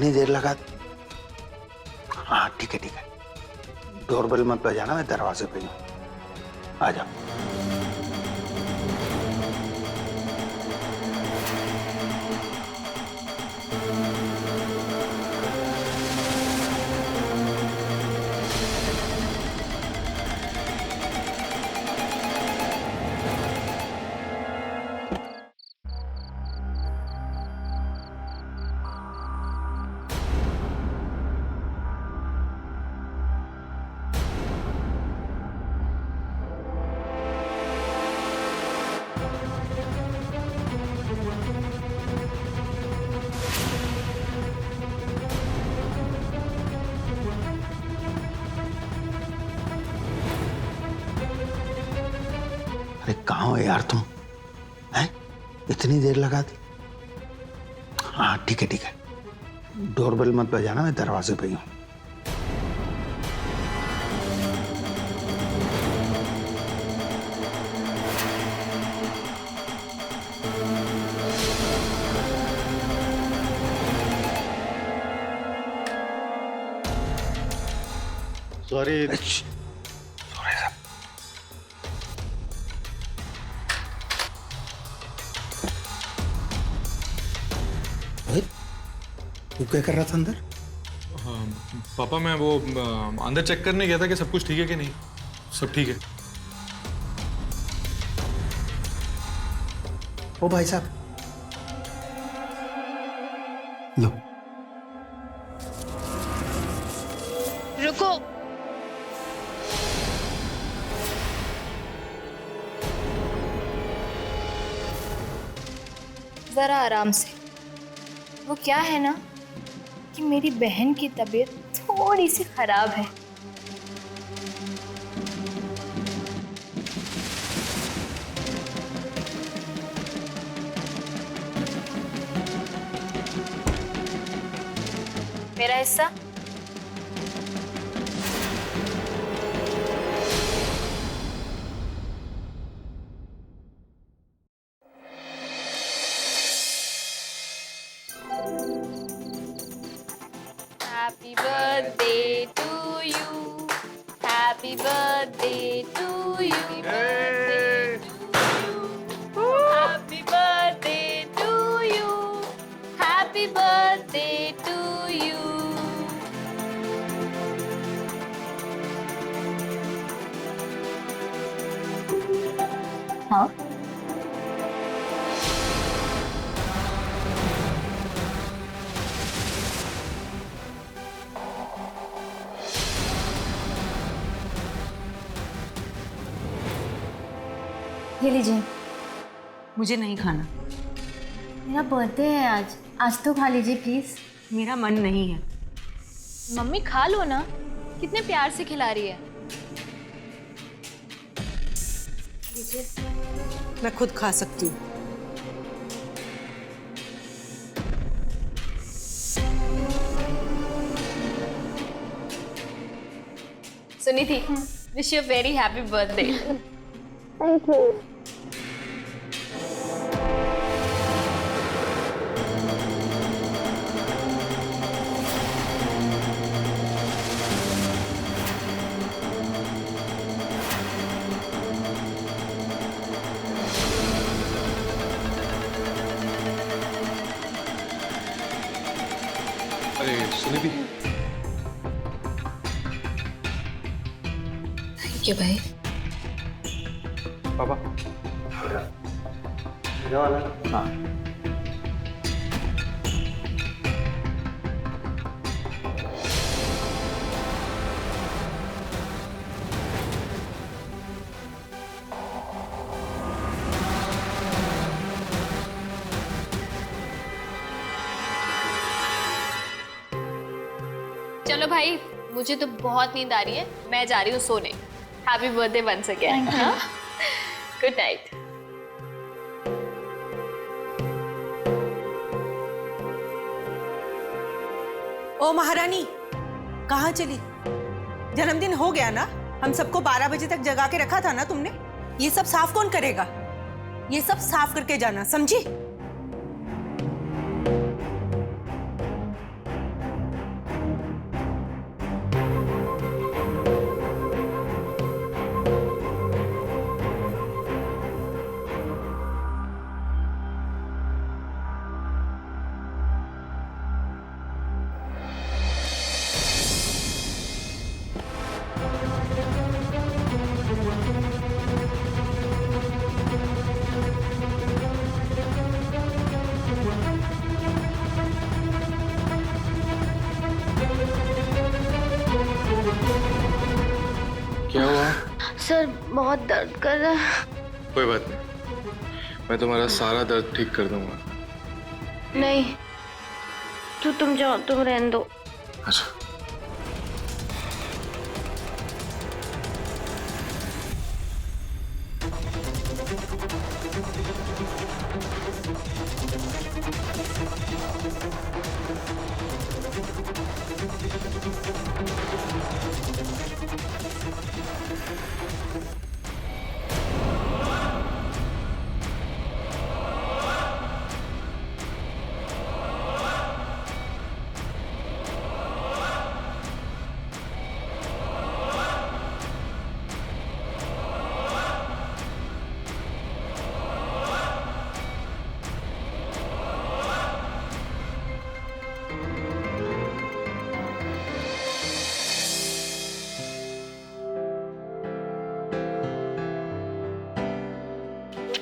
इतनी देर लगा दी? हाँ ठीक है ठीक है, डोरबेल मत बजाना, मैं दरवाजे पे ही हूँ, आ जाओ। अरे कहाँ हो यार तुम? हैं? इतनी देर लगा दी? हाँ ठीक है ठीक है, डोरबेल मत बजाना, मैं दरवाजे पे ही हूँ। सॉरी। सॉरी साहब। तू क्या कर रहा था अंदर? पापा मैं वो अंदर चेक करने गया था कि सब कुछ ठीक है कि नहीं। सब ठीक है। ओ भाई साहब, लो। रुको। जरा आराम से। वो क्या है ना कि मेरी बहन की तबीयत थोड़ी सी खराब है। मेरा हिस्सा Happy birthday to you. Happy birthday to you. Happy birthday to you. Happy birthday to you. हाँ ये लीजिए। मुझे नहीं खाना। मेरा बर्थडे है आज, आज तो खा लीजिए प्लीज। मेरा मन नहीं है। मम्मी खा लो ना, कितने प्यार से खिला रही है। लीजिए। मैं खुद खा सकती हूँ। सुनी थी, wish you very happy birthday. Thank you. अरे सुनिधि, थैंक यू भाई। पापा हाँ चलो भाई, मुझे तो बहुत नींद आ रही है, मैं जा रही हूँ सोने। Happy birthday once again. Good night. ओ महारानी, कहाँ चली? जन्मदिन हो गया ना, हम सबको 12 बजे तक जगा के रखा था ना तुमने। ये सब साफ कौन करेगा? ये सब साफ करके जाना, समझी? सर बहुत दर्द कर रहा है। कोई बात नहीं, मैं तुम्हारा सारा दर्द ठीक कर दूंगा। नहीं, तुम जाओ, तुम रहने दो। अच्छा।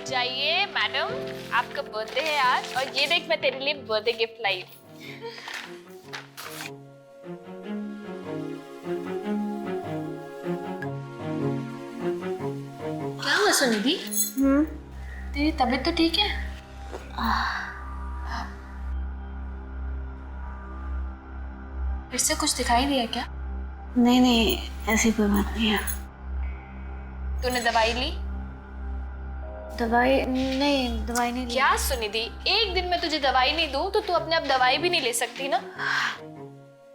जाइए मैडम, आपका बर्थडे है आज और ये देख मैं तेरे लिए बर्थडे गिफ्ट लाई हूँ। क्या हुआ सुनिधि? तेरी तबीयत तो ठीक है? फिर से कुछ दिखाई दिया क्या? नहीं, ऐसी कोई बात नहीं है। तूने दवाई ली? दवाई नहीं ली। क्या सुनिधि, एक दिन में तुझे दवाई नहीं दूं तो तू अपने आप दवाई भी नहीं ले सकती ना?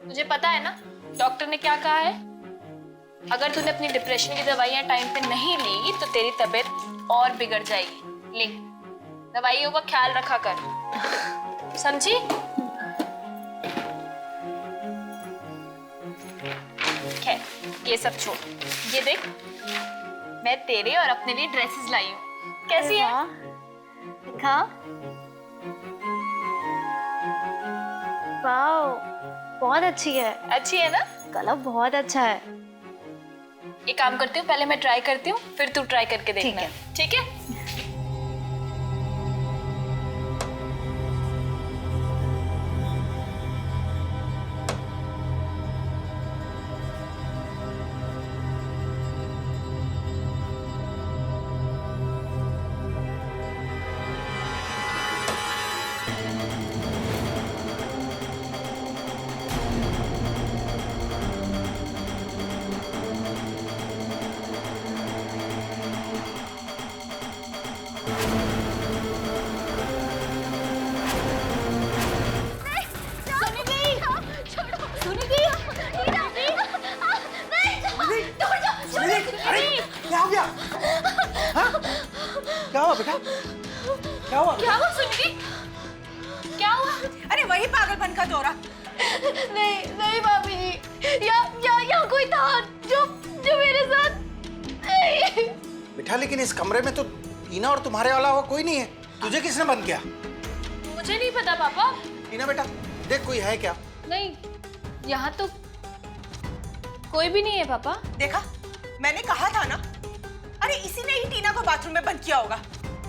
तुझे पता है ना डॉक्टर ने क्या कहा है? अगर तूने अपनी डिप्रेशन की दवाइयां टाइम पे नहीं ली तो तेरी तबीयत और बिगड़ जाएगी। ले, दवाइयों का ख्याल रखा कर, समझी? खैर, ये सब छोड़, ये देख मैं तेरे और अपने लिए ड्रेसेस लाई हूँ। कैसी है? दिखा। वाओ, बहुत अच्छी है। अच्छी है ना? कलर बहुत अच्छा है। एक काम करती हूँ, पहले मैं ट्राई करती हूँ, फिर तू ट्राई करके देखना। ठीक है? क्या हो गया? हाँ? क्या हुआ बेटा? क्या हुआ? क्या हुआ सुनिधि? क्या हुआ? अरे वही पागलपन का दौरा। नहीं भाभी जी, यहाँ कोई था जो मेरे साथ। बेटा लेकिन इस कमरे में तो टीना और तुम्हारे अलावा कोई नहीं है। तुझे किसने बंद किया? मुझे नहीं पता पापा। टीना बेटा देख कोई है क्या? नहीं, यहाँ तो कोई भी नहीं है पापा। देखा, मैंने कहा था ना। अरे इसी ने ही टीना को बाथरूम में बंद किया होगा।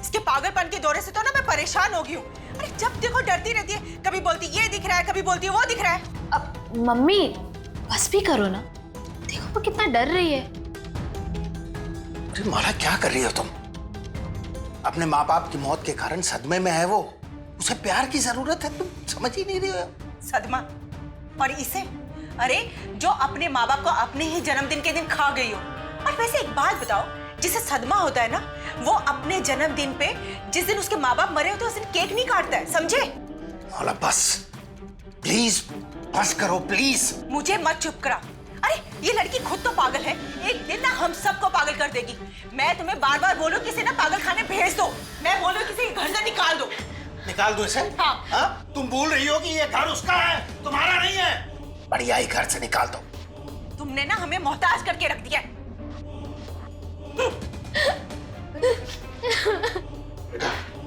इसके पागलपन के दौरे से तो ना मैं परेशान हो गई हूँ। अरे जब देखो डरती रहती है, कभी बोलती ये दिख रहा है, कभी बोलती वो दिख रहा है। अब मम्मी बस भी करो ना, देखो वो कितना डर रही है। अरे माला क्या कर रही हो तुम? अपने माँ बाप की मौत के कारण सदमे में है वो। उसे प्यार की जरूरत है, तुम समझ ही नहीं रहे हो। सदमा? और इसे? अरे जो अपने माँ बाप को अपने ही जन्मदिन के दिन खा गई हो। और वैसे एक बात बताओ, जिसे सदमा होता है ना, वो अपने जन्मदिन पे जिस दिन उसके माँ बाप मरे होते हैं उस दिन केक नहीं काटता है, समझे? माला बस, प्लीज बस करो प्लीज। मुझे मत चुप करा। अरे ये लड़की खुद तो पागल है, एक दिन ना हम सबको पागल कर देगी। मैं तुम्हें बार बार बोलूं कि इसे ना पागल खाने भेज दो, मैं बोलूं कि इसे घर से निकाल दो। निकाल दो इसे? हाँ। हाँ? तुम बोल रही हो कि ये घर उसका है, तुम्हारा नहीं है। बढ़िया ही घर से निकाल दो। तुमने ना हमें मोहताज करके रख दिया है।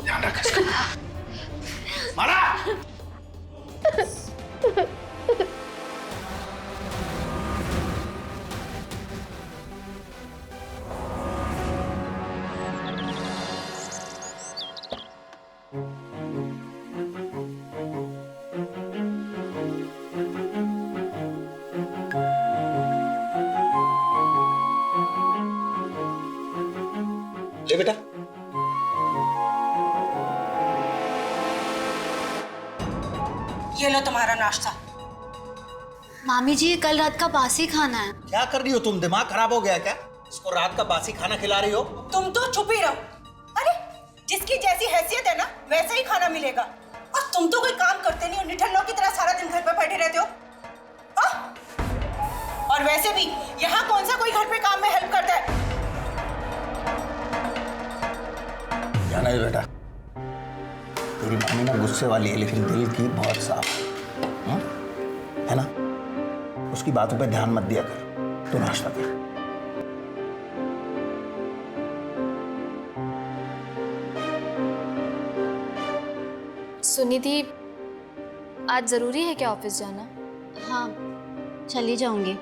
ध्यान रख इसका। माला! ले बेटा। ये लो तुम्हारा नाश्ता। मामी जी, कल रात का बासी खाना है। क्या कर रही हो तुम? दिमाग खराब हो गया क्या? इसको रात का बासी खाना खिला रही हो? तुम तो चुप ही रहो। अरे जिसकी जैसी हैसियत है ना वैसा ही खाना मिलेगा। और तुम तो कोई काम करते नहीं हो, निठल्लों की तरह सारा दिन घर पे बैठे रहते हो। और वैसे भी यहाँ कौन सा कोई घर पे काम में हेल्प करता है? जाना है बेटा, तेरी मामी ना गुस्से वाली है लेकिन दिल की बहुत साफ है ना? उसकी बातों पे ध्यान मत दिया कर, तू नाश्ता कर। सुनिधि, आज जरूरी है क्या ऑफिस जाना? हाँ, चली जाऊंगी,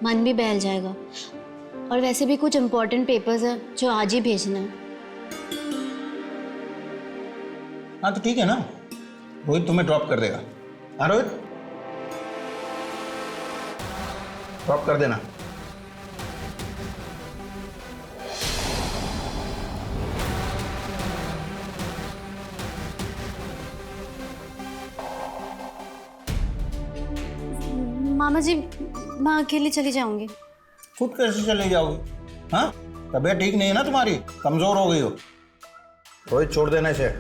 मन भी बहल जाएगा। और वैसे भी कुछ इम्पोर्टेंट पेपर्स हैं जो आज ही भेजना है। हाँ तो ठीक है ना, रोहित तुम्हें ड्रॉप कर देगा। हाँ रोहित, ड्रॉप कर देना। मामा जी, मैं अकेली चली जाऊंगी। खुद कैसे चले जाओगी? हाँ, तबीयत ठीक नहीं है ना तुम्हारी, कमजोर हो गई हो। रोहित छोड़ देने से।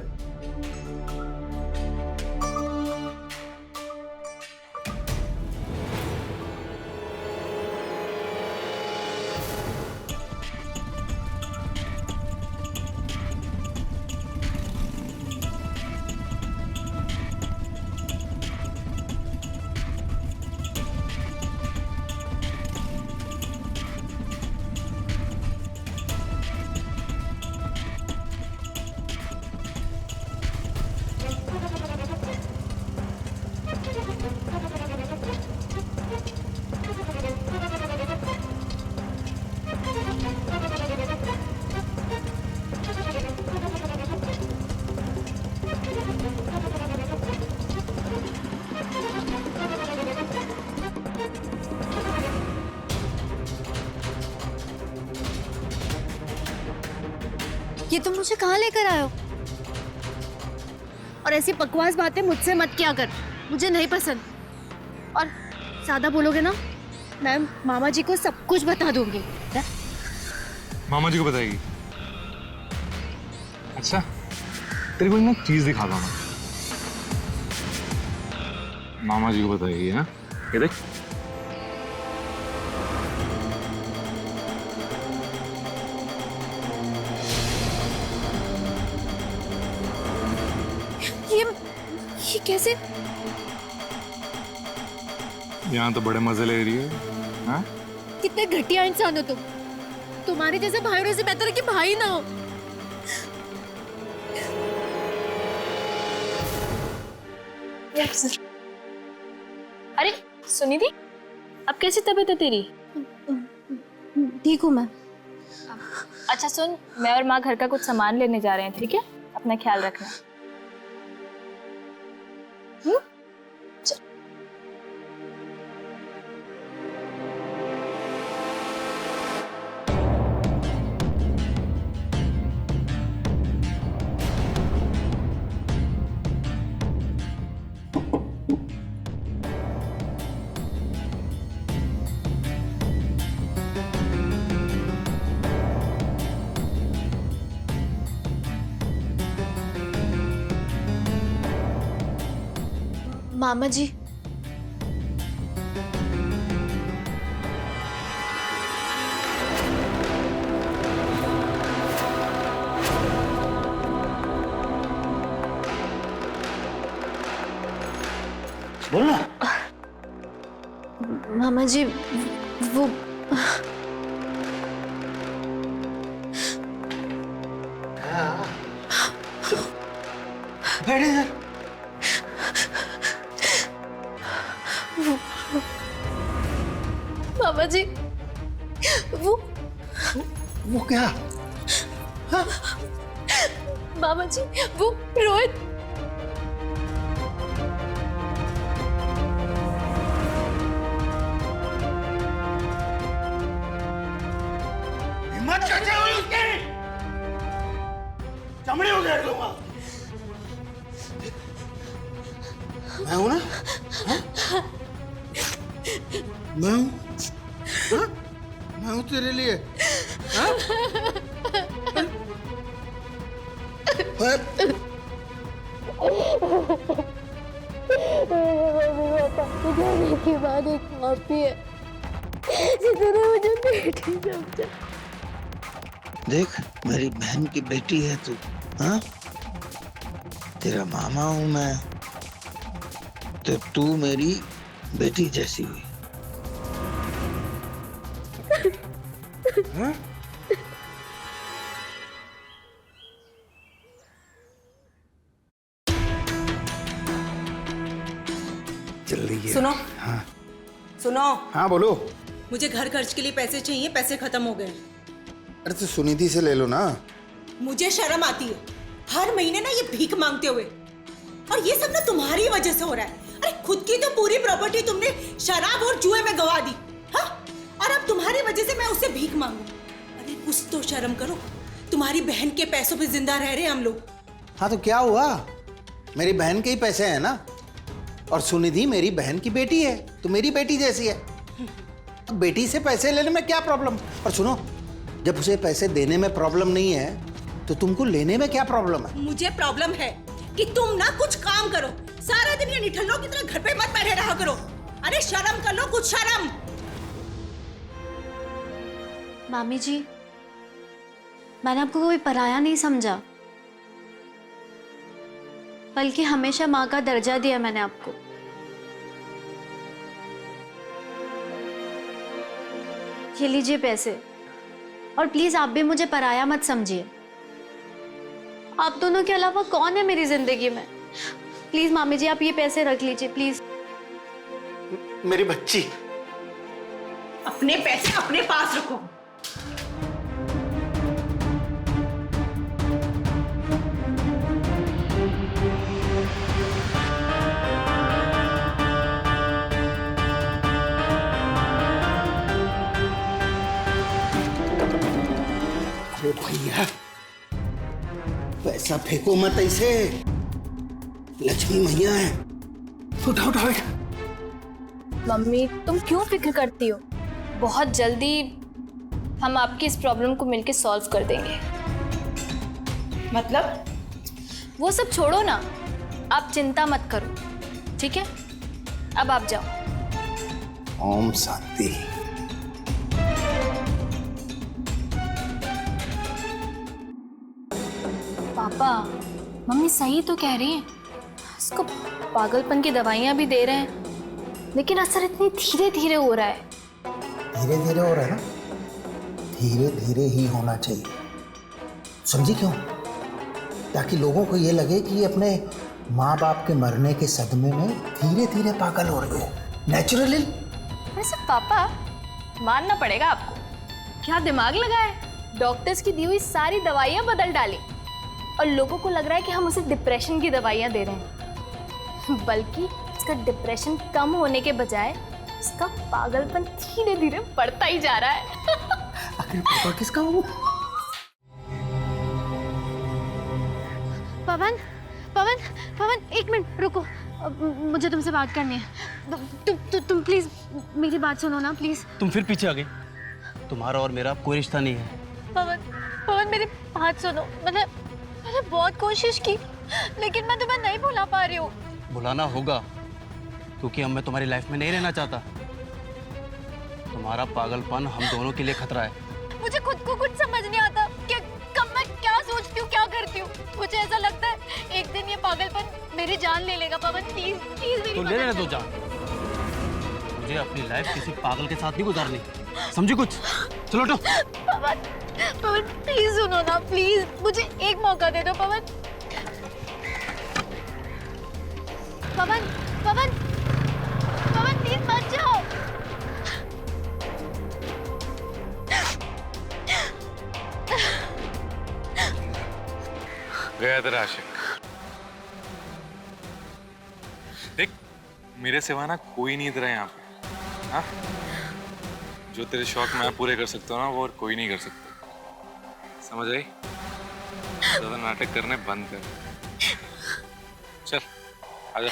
ये तुम मुझे कहाँ लेकर आए हो? और ऐसी बकवास बातें मुझसे मत किया कर, मुझे नहीं पसंद। और ज्यादा बोलोगे ना, मैं मामा जी को सब कुछ बता दूंगी। मामा जी को बताएगी? अच्छा, तेरे को एक चीज दिखाता हूँ। मामा जी को बताएगी? हाँ, ये देख। ये कैसे? यहाँ तो बड़े मजे ले रही है। हाँ? कितने घटिया इंसान हो तुम। तुम्हारे जैसे भाई होने से बेहतर है कि भाई ना हो। अरे सुनिधि, अब कैसी तबीयत है तेरी? ठीक हूँ मैं। अच्छा सुन, मैं और माँ घर का कुछ सामान लेने जा रहे हैं, ठीक है? अपना ख्याल रखना। मामा जी, बोलना। मामा जी, वो बैठ इधर। मामा जी, वो क्या? मामा जी, वो रोहित। हिम्मत कैसे हुई उसकी? चमड़ी उधेड़ दूंगा। मैं हूं ना? हाँ? मैं हूं? हाँ? मैं हूं तेरे लिए। हाँ? जाने के बाद एक माफी है जितने मुझे बेटी समझा। देख मेरी बहन की बेटी है तू। हाँ, तेरा मामा हूं मैं, तो तू मेरी बेटी जैसी हुई। हाँ? जल्दी ये। सुनो। हाँ सुनो, हाँ बोलो। मुझे घर खर्च के लिए पैसे चाहिए, पैसे खत्म हो गए। अरे तो सुनीति से ले लो ना। मुझे शर्म आती है हर महीने ना ये भीख मांगते हुए, और ये सब ना तुम्हारी वजह से हो रहा है। अरे खुद की तो पूरी प्रॉपर्टी तुमने शराब और जुए में गवा दी। हाँ? और अब तुम्हारी वजह से मैं उससे भीख मांगू? अरे कुछ तो शर्म करो। तुम्हारी बहन के पैसों पे जिंदा रह रहे हैं हम लोग। हाँ तो क्या हुआ, मेरी बहन के ही पैसे हैं ना, और सुनिधि मेरी बहन की बेटी है, तो मेरी बेटी जैसी है। अब बेटी से पैसे लेने में क्या प्रॉब्लम? और सुनो, जब उसे पैसे देने में प्रॉब्लम नहीं है तो तुमको लेने में क्या प्रॉब्लम है? मुझे प्रॉब्लम है कि तुम ना कुछ काम करो। सारा दिन ये निठल्लों की तरह घर पे मत बैठे रहा करो। अरे शर्म कर लो, कुछ शर्म। मामी जी, मैंने आपको कोई पराया नहीं समझा, बल्कि हमेशा माँ का दर्जा दिया मैंने आपको। ये लीजिए पैसे, और प्लीज आप भी मुझे पराया मत समझिए। आप दोनों के अलावा कौन है मेरी जिंदगी में? प्लीज मामी जी, आप ये पैसे रख लीजिए प्लीज। मेरी बच्ची, अपने पैसे अपने पास रखो। अरे भैया, पैसा फेंको मत ऐसे, लक्ष्मी मैया है। उठाओ उठाओ। मम्मी तुम क्यों फिक्र करती हो? बहुत जल्दी हम आपकी इस प्रॉब्लम को मिलके सॉल्व कर देंगे। मतलब? वो सब छोड़ो ना, आप चिंता मत करो, ठीक है? अब आप जाओ। ओम शांति। पापा, मम्मी सही तो कह रही हैं। इसको पागलपन की दवाइयां भी दे रहे हैं, लेकिन असर इतनी धीरे धीरे हो रहा है। धीरे धीरे हो रहा है ना, धीरे धीरे ही होना चाहिए। समझी क्यों? ताकि लोगों को ये लगे कि ये अपने माँ बाप के मरने के सदमे में धीरे धीरे पागल हो रहे हैं, नेचुरली। वैसे पापा, मानना पड़ेगा आपको, क्या दिमाग लगा है। डॉक्टर्स की दी हुई सारी दवाइयां बदल डाली, और लोगों को लग रहा है कि हम उसे डिप्रेशन की दवाइयां दे रहे हैं। बल्कि इसका डिप्रेशन कम होने के बजाय इसका पागलपन धीरे धीरे बढ़ता ही जा रहा है। आखिर पापा किसका हूँ? पवन, पवन, पवन, एक मिनट रुको, मुझे तुमसे बात करनी है। तुम प्लीज मेरी बात सुनो ना, प्लीज। तुम फिर पीछे आ गई। तुम्हारा और मेरा कोई रिश्ता नहीं है। पवन, पवन मेरी बात सुनो। मैंने बहुत कोशिश की, लेकिन मैं तुम्हें नहीं भुला पा रही हूँ। बुलाना होगा, क्योंकि अब मैं तुम्हारी लाइफ में नहीं रहना चाहता। तुम्हारा पागलपन हम दोनों के लिए खतरा है। मुझे खुद को कुछ समझ नहीं आता कि कब मैं क्या सोचती हूँ, क्या करती हूँ। मुझे ऐसा लगता है एक दिन ये पागलपन मेरी जान ले लेगा। पवन प्लीज, प्लीज मेरी तो ले लेना दो जान। मुझे अपनी लाइफ किसी पागल के साथ नहीं गुजारनी, समझी कुछ? चलो उठो। पवन, पवन प्लीज सुनो ना, प्लीज मुझे एक मौका दे दो। पवन, पवन, पवन, पवन प्लीज मत जाओ। गया तेरा आशिक। देख, मेरे सिवा ना कोई नहीं तेरा यहाँ पे। हाँ, जो तेरे शौक मैं पूरे कर सकता हूँ ना, वो और कोई नहीं कर सकता। समझ आई? ज़्यादा नाटक करने बंद कर। चल आजा।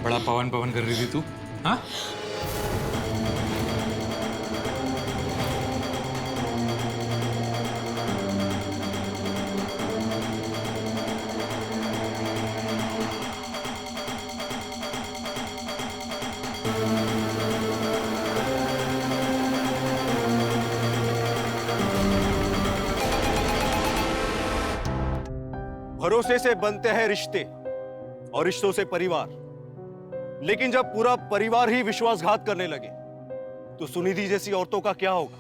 बड़ा पवन पवन कर रही थी तू, हाँ? भरोसे से बनते हैं रिश्ते और रिश्तों से परिवार, लेकिन जब पूरा परिवार ही विश्वासघात करने लगे तो सुनिधि जैसी औरतों का क्या होगा।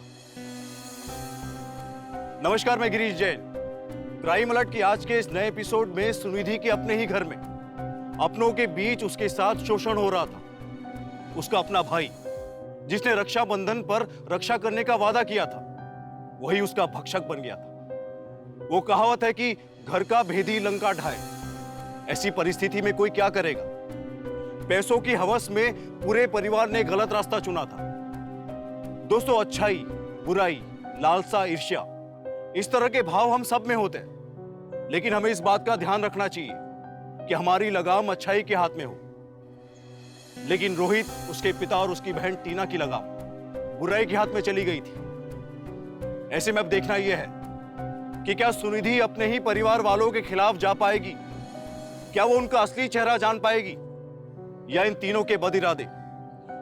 नमस्कार, मैं गिरीश जैन। क्राइम अलर्ट की आज के इस नए एपिसोड में सुनिधि के अपने ही घर में अपनों के बीच उसके साथ शोषण हो रहा था। उसका अपना भाई जिसने रक्षाबंधन पर रक्षा करने का वादा किया था, वही उसका भक्षक बन गया था। वो कहावत है कि घर का भेदी लंका ढाए। ऐसी परिस्थिति में कोई क्या करेगा। पैसों की हवस में पूरे परिवार ने गलत रास्ता चुना था। दोस्तों, अच्छाई, बुराई, लालसा, ईर्ष्या, इस तरह के भाव हम सब में होते हैं, लेकिन हमें इस बात का ध्यान रखना चाहिए कि हमारी लगाम अच्छाई के हाथ में हो। लेकिन रोहित, उसके पिता और उसकी बहन टीना की लगाम बुराई के हाथ में चली गई थी। ऐसे में अब देखना यह है कि क्या सुनिधि अपने ही परिवार वालों के खिलाफ जा पाएगी? क्या वो उनका असली चेहरा जान पाएगी, या इन तीनों के बद इरादे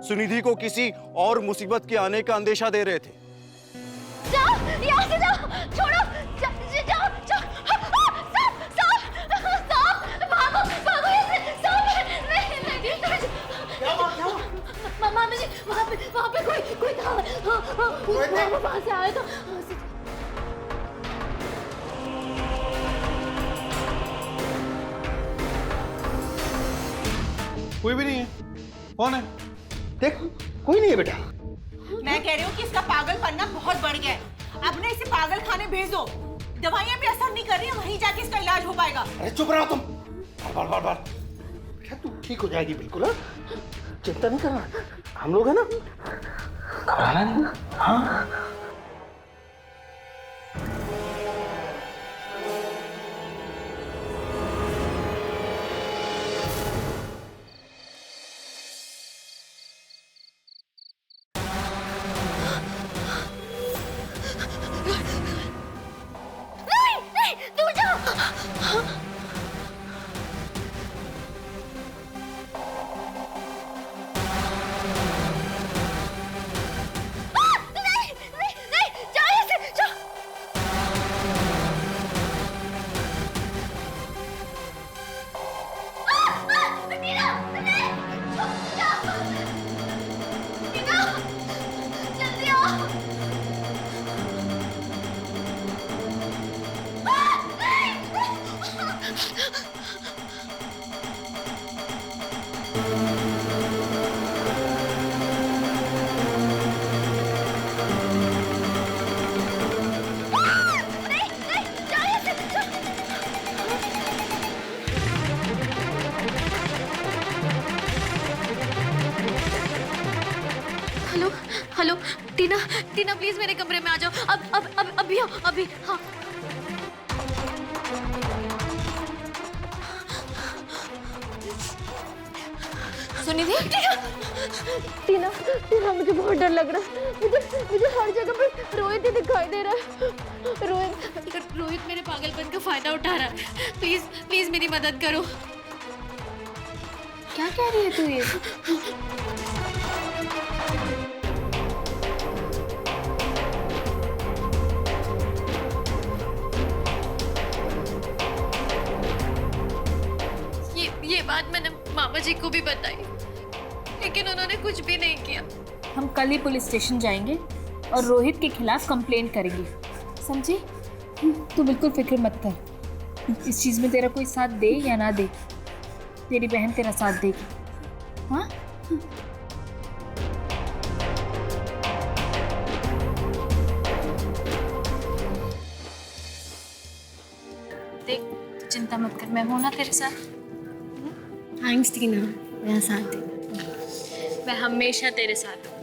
सुनिधि को किसी और मुसीबत के आने का अंदेशा दे रहे थे? जाओ, यहाँ से जाओ, छोड़ो, जाओ, भागो यहाँ से, मामा जी, वहाँ पे कोई था, वो वहाँ से आया था। कोई भी नहीं है। कौन है? देख, कोई नहीं है बेटा। मैं कह रही हूँ कि इसका पागलपन ना बहुत बढ़ गया है। अब ना इसे पागल खाने भेज दो। दवाइयाँ भी असर नहीं कर रही है, वहीं जाके इसका इलाज हो पाएगा। अरे चुप रहो तुम। बार बेटा, तू ठीक हो जाएगी बिल्कुल। हाँ, चिंता नहीं करना, हम लोग है ना, घबराना नहीं। हाँ, दूर जाओ। नहीं, जाओ यहाँ से, जाओ। टीना, नहीं, जाओ। टीना, जल्दी आओ। हेलो, टीना प्लीज मेरे कमरे में आ जाओ। अभी आओ, अभी। हाँ, सुनिधि। टीना, मुझे बहुत डर लग रहा है। मुझे हर जगह पे रोहित ही दिखाई दे रहा है। रोहित मेरे पागलपन का फायदा उठा रहा है। प्लीज मेरी मदद करो। क्या कह रही है तू ये? ये बात मैंने मामा जी को भी बताई, लेकिन उन्होंने कुछ भी नहीं किया। हम कल ही पुलिस स्टेशन जाएंगे और रोहित के खिलाफ कंप्लेंट करेंगे, समझी? तू बिल्कुल फिक्र मत कर। इस चीज़ में तेरा कोई साथ दे या ना दे, तेरी बहन तेरा साथ देगी। हाँ? देख, चिंता मत कर, मैं हूं ना तेरे साथ। थैंक्स टीना, मेरा साथ दे। मैं हमेशा तेरे साथ हूँ।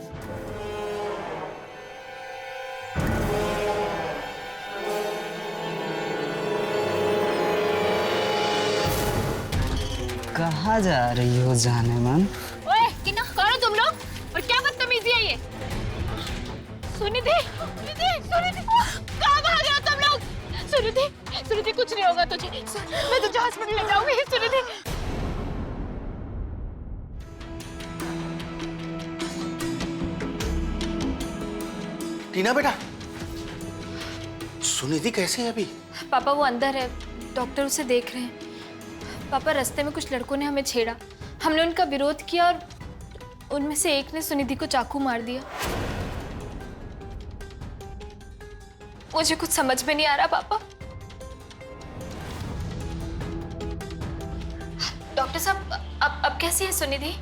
कहाँ जा रही हो जाने मन? ओए टीना, कौन हो तुम लोग और क्या बदतमीजी है ये? सुनिधि, कहाँ भाग रहे हो तुम लोग? सुनिधि कुछ नहीं होगा तुझे, मैं तुझे हॉस्पिटल ले जाऊंगी। सुनिधि टीना बेटा, सुनिधि कैसे है अभी? पापा वो अंदर है, डॉक्टर उसे देख रहे हैं। पापा रास्ते में कुछ लड़कों ने हमें छेड़ा, हमने उनका विरोध किया और उनमें से एक ने सुनिधि को चाकू मार दिया। मुझे कुछ समझ में नहीं आ रहा पापा। डॉक्टर साहब अब कैसी है सुनिधि?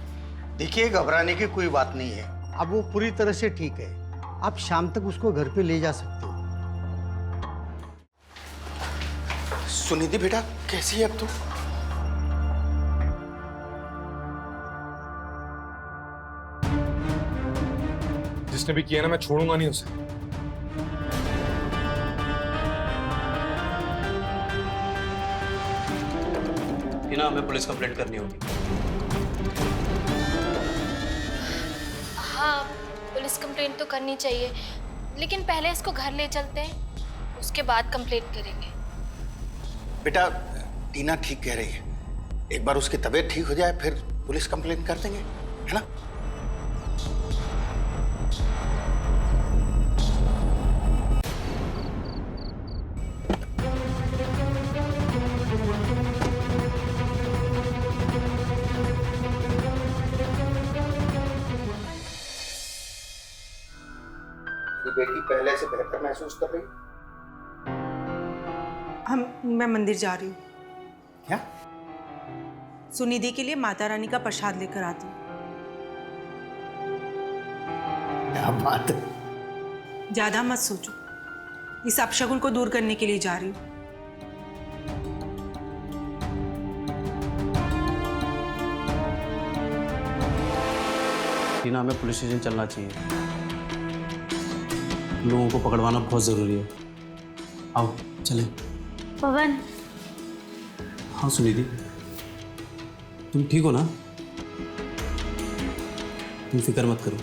देखिए, घबराने की कोई बात नहीं है, अब वो पूरी तरह से ठीक है। आप शाम तक उसको घर पे ले जा सकते हो। सुनिधि बेटा, कैसी है अब तू? जिसने भी किया ना, मैं छोड़ूंगा नहीं उसे। टीना, हमें पुलिस कंप्लेंट करनी होगी। हाँ, पुलिस कंप्लेंट तो करनी चाहिए, लेकिन पहले इसको घर ले चलते हैं, उसके बाद कंप्लेंट करेंगे। बेटा, टीना ठीक कह रही है, एक बार उसकी तबीयत ठीक हो जाए फिर पुलिस कंप्लेंट कर देंगे, है ना? बेटी पहले से बेहतर महसूस कर रही? मैं मंदिर जा रही हूँ। क्या? सुनिधि के लिए माता रानी का प्रसाद लेकर आती हूँ। क्या बात है? ज्यादा मत सोचो, इस अपशगुन को दूर करने के लिए जा रही हूँ। टीना, हमें पुलिस स्टेशन चलना चाहिए, लोगों को पकड़वाना बहुत जरूरी है। आओ चलें। पवन, हाँ सुनिधि, तुम ठीक हो ना? तुम फिक्र मत करो,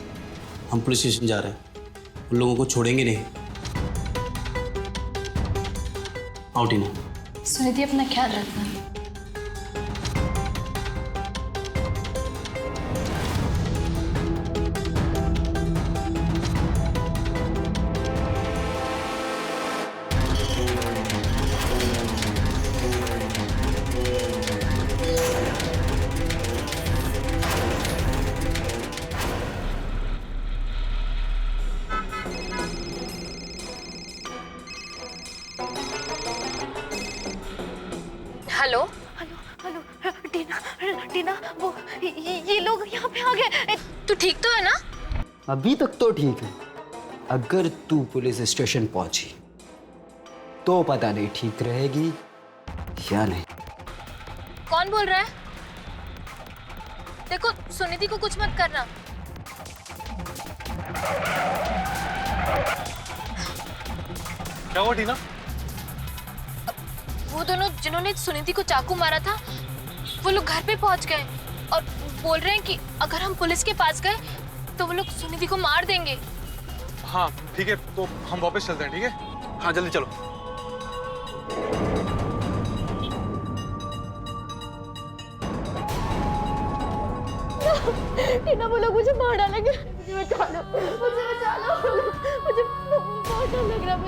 हम पुलिस स्टेशन जा रहे हैं, उन लोगों को छोड़ेंगे नहीं। आओ टीना। सुनिधि, अपना ख्याल रखना। हेलो हेलो टीना, वो ये लोग यहाँ पे आ गए। तू ठीक तो है ना? अभी तक तो ठीक है। अगर तू पुलिस स्टेशन पहुंची तो पता नहीं ठीक रहेगी या नहीं। कौन बोल रहा है? देखो, सुनिधि को कुछ मत करना। क्या हुआ टीना? वो दोनों जिन्होंने सुनिधि को चाकू मारा था, वो लोग घर पे पहुंच गए और बोल रहे हैं कि अगर हम पुलिस के पास गए तो वो लोग सुनिधि को मार देंगे। हाँ ठीक है, तो हम वापस चलते हैं, ठीक है? हाँ जल्दी चलो। टीना, वो लोग मुझे मार डालेंगे। मुझे बचा लो, मुझे बहुत डर लग रहा है।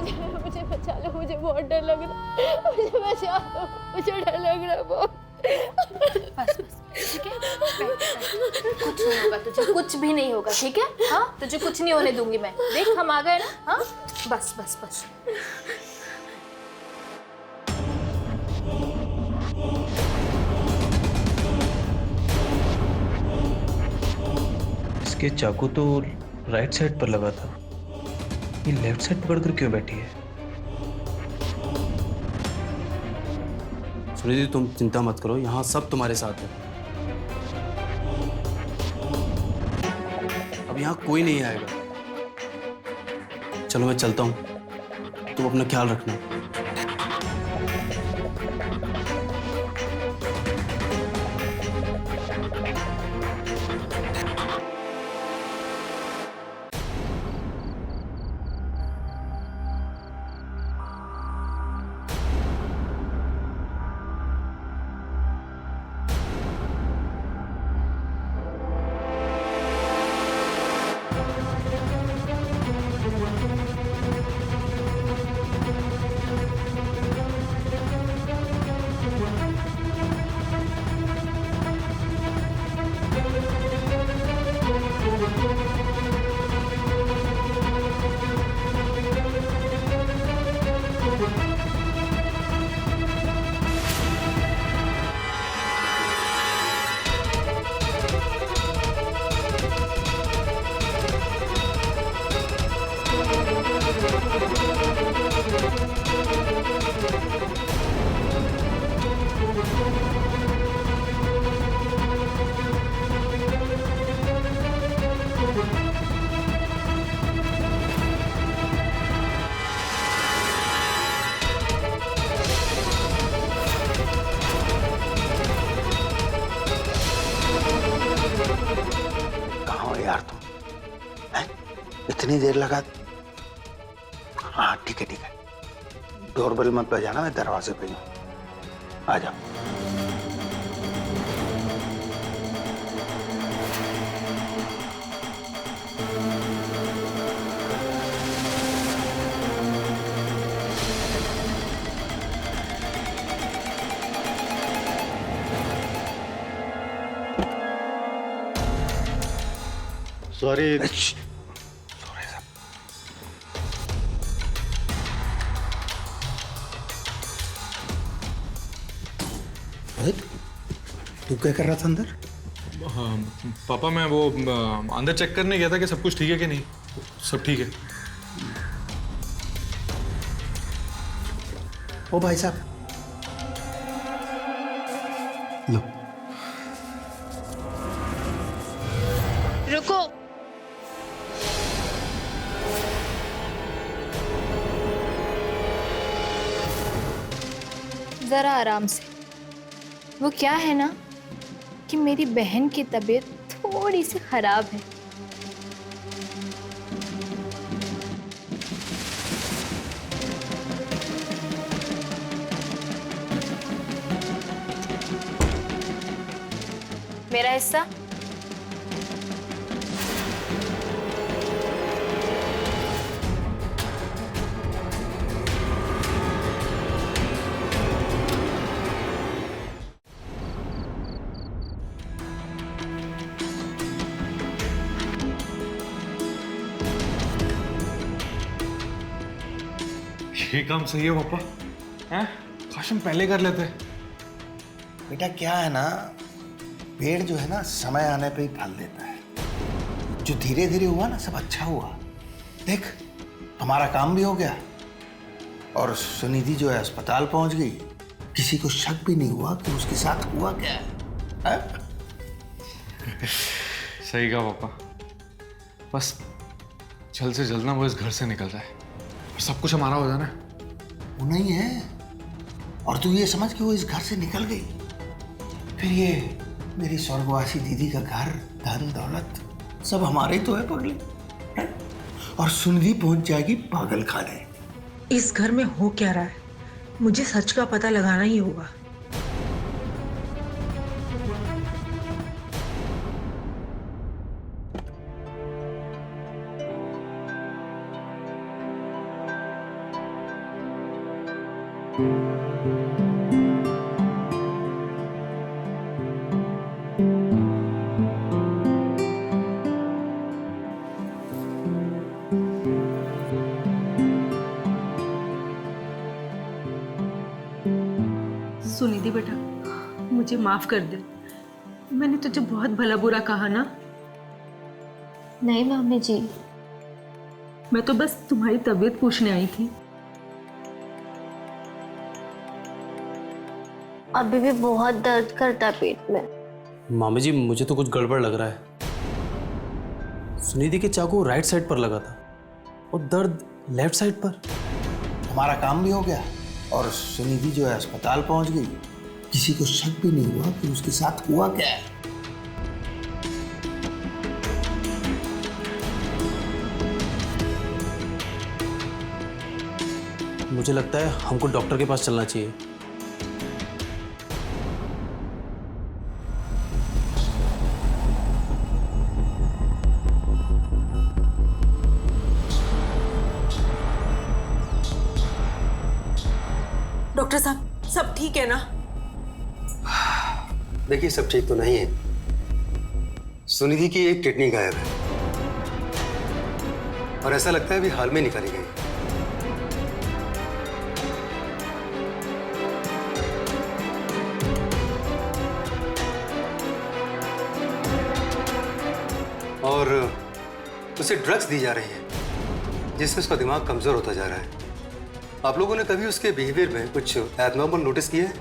मुझे बचा लो, मुझे बहुत डर लग रहा है। मुझे बचा लो, मुझे डर लग रहा है बहुत। बस ठीक है, कुछ नहीं होगा तुझे, कुछ भी नहीं होगा, ठीक है? हाँ, तुझे कुछ नहीं होने दूंगी मैं। देख, हम आ गए ना। हाँ, बस बस बस। इसके चाकू तो राइट साइड पर लगा था, ये लेफ्ट साइड पकड़कर क्यों बैठी है? सुनिधि, तुम चिंता मत करो, यहाँ सब तुम्हारे साथ है। यहाँ कोई नहीं आएगा। चलो मैं चलता हूँ, तुम अपना ख्याल रखना। यार तुम हैं? इतनी देर लगा? हाँ ठीक है, डोरबेल मत बजाना, मैं दरवाजे पे ही हूँ, आ जाओ। सॉरी। तू क्या कर रहा था अंदर? पापा मैं वो अंदर चेक करने गया था कि सब कुछ ठीक है कि नहीं। सब ठीक है। ओ भाई साहब, लो। रुको। जरा आराम से। वो क्या है ना कि मेरी बहन की तबीयत थोड़ी सी खराब है। मेरा हिस्सा ये काम सही है पापा, हैं? काश हम पहले कर लेते। बेटा क्या है ना, पेड़ जो है ना समय आने पे ही फल देता है। जो धीरे धीरे हुआ ना सब अच्छा हुआ। देख हमारा काम भी हो गया और सुनिधि जो है अस्पताल पहुंच गई। किसी को शक भी नहीं हुआ कि उसके साथ हुआ क्या है? सही कहा पापा। बस जल्द से जल्द ना वो इस घर से निकल जाए और सब कुछ हमारा हो जाना। वो नहीं है, और तू ये समझ कि वो इस घर से निकल गई, फिर ये मेरी स्वर्गवासी दीदी का घर, धन दौलत सब हमारे ही तो है पगले, है? और सुनिधि पहुंच जाएगी पागल खाने। इस घर में हो क्या रहा है, मुझे सच का पता लगाना ही होगा। सुनिधि बेटा, मुझे माफ कर दे। मैंने तुझे बहुत भला बुरा कहा ना। नहीं मामी जी, मैं तो बस तुम्हारी तबीयत पूछने आई थी। अभी भी बहुत दर्द करता है पेट में। मामी जी मुझे तो कुछ गड़बड़ लग रहा है। सुनिधि के चाकू राइट साइड पर लगा था और दर्द लेफ्ट साइड पर। हमारा काम भी हो गया और सुनिधि जो है अस्पताल पहुंच गई। किसी को शक भी नहीं हुआ कि उसके साथ हुआ क्या है। मुझे लगता है हमको डॉक्टर के पास चलना चाहिए। डॉक्टर साहब सब ठीक है ना? देखिए सब ठीक तो नहीं है। सुनिधि की एक किडनी गायब है और ऐसा लगता है अभी हाल में निकाली गई। और उसे ड्रग्स दी जा रही है जिससे उसका दिमाग कमजोर होता जा रहा है। आप लोगों ने कभी उसके बिहेवियर में कुछ एबनॉर्मल नोटिस किया है?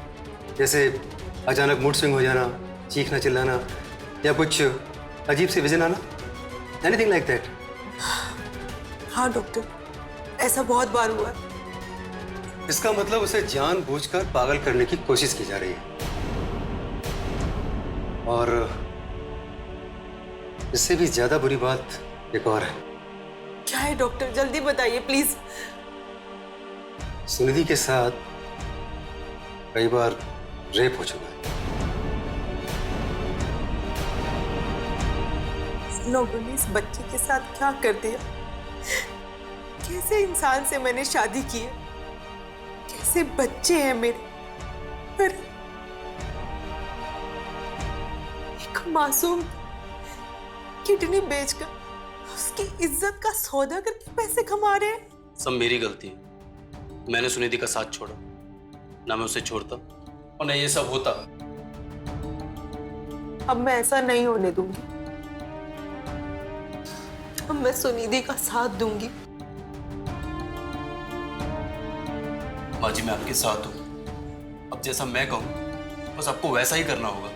जैसे अचानक मूड स्विंग हो जाना, चीखना चिल्लाना या कुछ अजीब से विजन आना? Anything like that? हाँ डॉक्टर, ऐसा बहुत बार हुआ है। इसका मतलब उसे जानबूझकर पागल करने की कोशिश की जा रही है। और इससे भी ज्यादा बुरी बात एक और है। क्या है डॉक्टर, जल्दी बताइए प्लीज। सुनिधि के साथ कई बार रेप हो चुका है। लोगों ने इस बच्चे के साथ क्या कर दिया? कैसे इंसान से मैंने शादी की है? कैसे बच्चे हैं मेरे? पर एक मासूम किडनी बेचकर उसकी इज्जत का सौदा करके पैसे कमा रहे हैं। सब मेरी गलती है। मैंने सुनिधि का साथ छोड़ा, ना मैं उसे छोड़ता और ना ये सब होता। अब मैं ऐसा नहीं होने दूंगी। अब मैं सुनिधि का साथ दूंगी। माँ जी मैं आपके साथ हूँ। अब जैसा मैं कहूँ बस आपको वैसा ही करना होगा।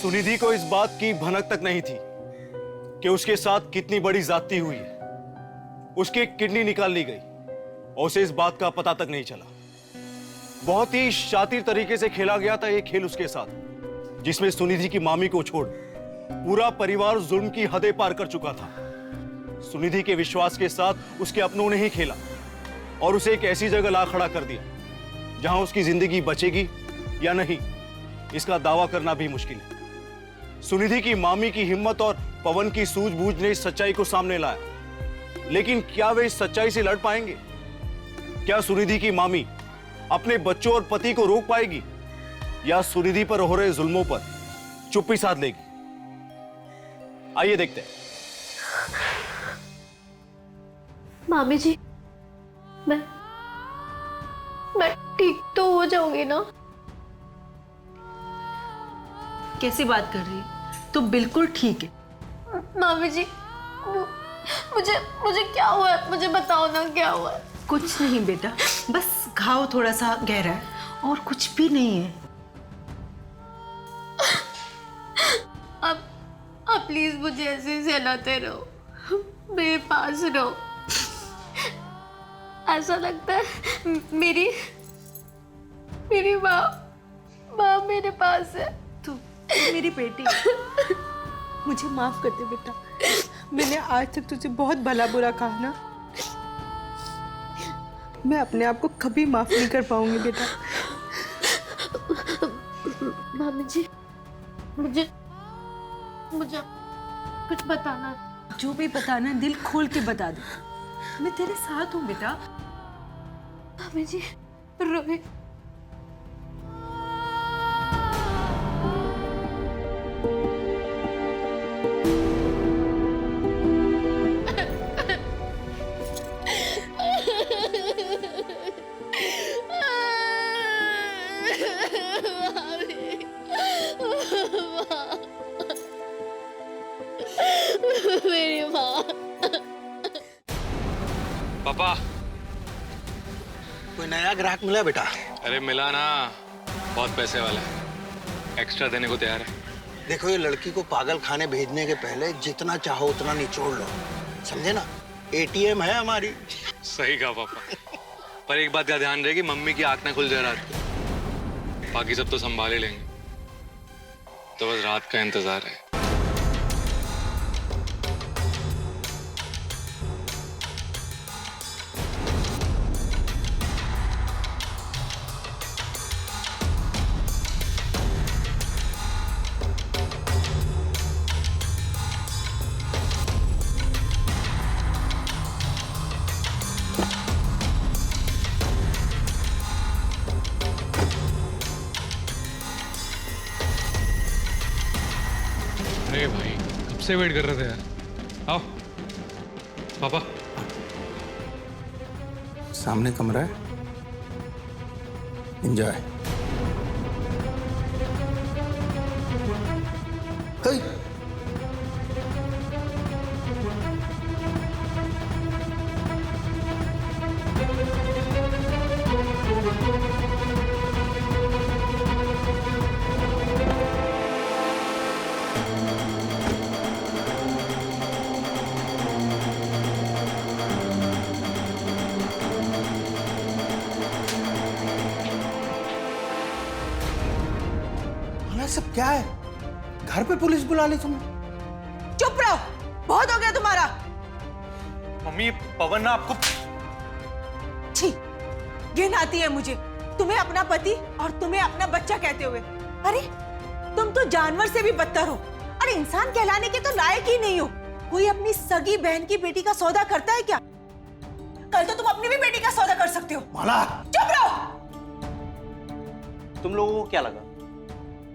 सुनिधि को इस बात की भनक तक नहीं थी कि उसके साथ कितनी बड़ी ज्यादती हुई है। उसकी एक किडनी निकाल ली गई और उसे इस बात का पता तक नहीं चला। बहुत ही शातिर तरीके से खेला गया था ये खेल उसके साथ, जिसमें सुनिधि की मामी को छोड़ पूरा परिवार जुल्म की हदें पार कर चुका था। सुनिधि के विश्वास के साथ उसके अपनों ने ही खेला और उसे एक ऐसी जगह ला खड़ा कर दिया जहां उसकी जिंदगी बचेगी या नहीं, इसका दावा करना भी मुश्किल है। सुनिधि की मामी की हिम्मत और पवन की सूझबूझ ने इस सच्चाई को सामने लाया, लेकिन क्या वे इस सच्चाई से लड़ पाएंगे? क्या सुनिधि की मामी अपने बच्चों और पति को रोक पाएगी या सुनिधि पर हो रहे जुल्मों पर चुप्पी साध लेगी? आइए देखते हैं। मामी जी, मैं ठीक तो हो जाऊंगी ना? कैसी बात कर रही है? तो बिल्कुल ठीक है। मामी जी, मुझे क्या हुआ है? मुझे बताओ ना क्या हुआ है। कुछ नहीं बेटा, बस घाव थोड़ा सा गहरा है और कुछ भी नहीं है। आप प्लीज मुझे ऐसे ही सहलाते रहो, मेरे पास रहो। ऐसा लगता है मेरी माँ मेरे पास है। तू मेरी बेटी है। मुझे माफ कर दे बेटा, मैंने आज तक तुझे बहुत भला बुरा कहा ना। मैं अपने आप को कभी माफ नहीं कर पाऊंगी बेटा। मामी जी, मुझे कुछ बताना। जो भी बताना दिल खोल के बता दे, मैं तेरे साथ हूँ बेटा। मामी जी, रोहित मेरी माँ। पापा, कोई नया ग्राहक मिला बेटा? अरे मिला ना, बहुत पैसे वाला है, एक्स्ट्रा देने को तैयार है। देखो, ये लड़की को पागल खाने भेजने के पहले जितना चाहो उतना निचोड़ लो, समझे ना? एटीएम है हमारी। सही कहा पापा। पर एक बात का ध्यान रहे कि मम्मी की आंख ना खुल जाए रात को। बाकी सब तो संभाल ही लेंगे, तो बस रात का इंतजार है। अरे भाई, कब से वेट कर रहे थे यार। आओ पापा। सामने कमरा है, एंजॉय। सब क्या है? घर पे पुलिस बुला ली तुमने? चुप रहो, बहुत हो गया तुम्हारा। मम्मी, पवन ना आपको। छी, घिन आती है मुझे तुम्हें अपना पति और तुम्हें अपना बच्चा कहते हुए। अरे तुम तो जानवर से भी बदतर हो और इंसान कहलाने के तो लायक ही नहीं हो। कोई अपनी सगी बहन की बेटी का सौदा करता है क्या? कल तो तुम अपनी भी बेटी का सौदा कर सकते हो। माला, चुप रहो। तुम लोगों को क्या लगा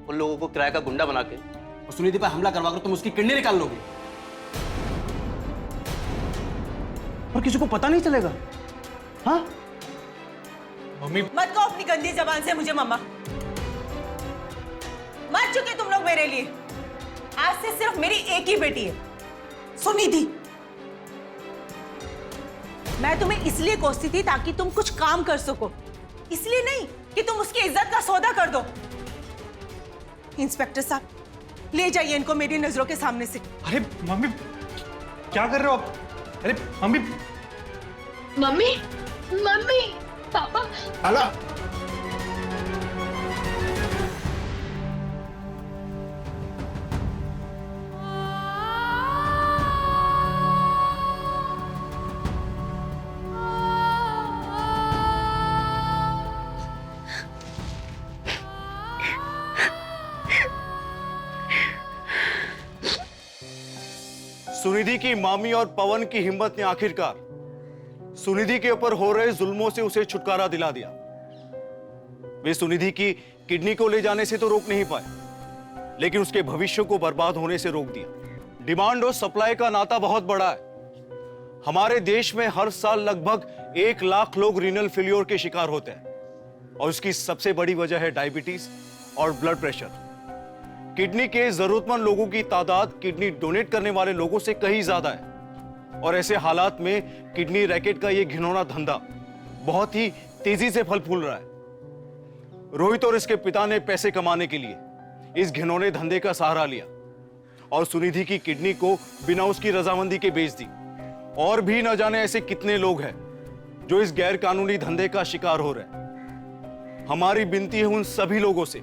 उन लोगों को किराए का गुंडा बना के और सुनिधि पर हमला करवा कर तुम उसकी किडनी निकाल लोगे और किसी को पता नहीं चलेगा? हाँ मम्मी, मत कहो अपनी गंदी जबान से मुझे मम्मा। मर चुके तुम लोग मेरे लिए। आज से सिर्फ मेरी एक ही बेटी है, सुनिधि। मैं तुम्हें इसलिए कोसती थी ताकि तुम कुछ काम कर सको, इसलिए नहीं कि तुम उसकी इज्जत का सौदा कर दो। इंस्पेक्टर साहब, ले जाइए इनको मेरी नजरों के सामने से। अरे मम्मी, क्या कर रहे हो आप? अरे मम्मी। मम्मी, मम्मी, पापा। माला, सुनिधि की मामी और पवन की हिम्मत ने आखिरकार सुनिधि के ऊपर हो रहे जुल्मों से उसे छुटकारा दिला दिया। वे सुनिधि की किडनी को ले जाने से तो रोक नहीं पाए, लेकिन उसके भविष्य को बर्बाद होने से रोक दिया। डिमांड और सप्लाई का नाता बहुत बड़ा है। हमारे देश में हर साल लगभग 1 लाख लोग रीनल फेल्योर के शिकार होते हैं और उसकी सबसे बड़ी वजह है डायबिटीज और ब्लड प्रेशर। किडनी के जरूरतमंद लोगों की तादाद किडनी डोनेट करने वाले लोगों से कहीं ज्यादा है और ऐसे हालात में किडनी रैकेट का यह घिनौना धंधा बहुत ही तेजी से फल फूल रहा है। रोहित और इसके पिता ने पैसे कमाने के लिए इस घिनौने धंधे का सहारा लिया और सुनिधि की किडनी को बिना उसकी रजामंदी के बेच दी। और भी न जाने ऐसे कितने लोग हैं जो इस गैर कानूनी धंधे का शिकार हो रहे हैं। हमारी विनती है उन सभी लोगों से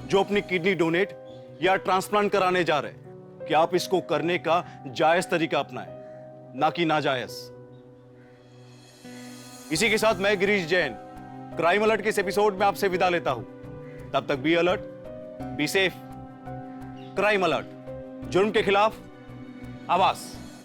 जो अपनी किडनी डोनेट या ट्रांसप्लांट कराने जा रहे हैं कि आप इसको करने का जायज तरीका अपनाएं, ना कि नाजायज। इसी के साथ मैं गिरीश जैन क्राइम अलर्ट के इस एपिसोड में आपसे विदा लेता हूं। तब तक be alert, be safe. Crime alert, जुर्म के खिलाफ आवाज।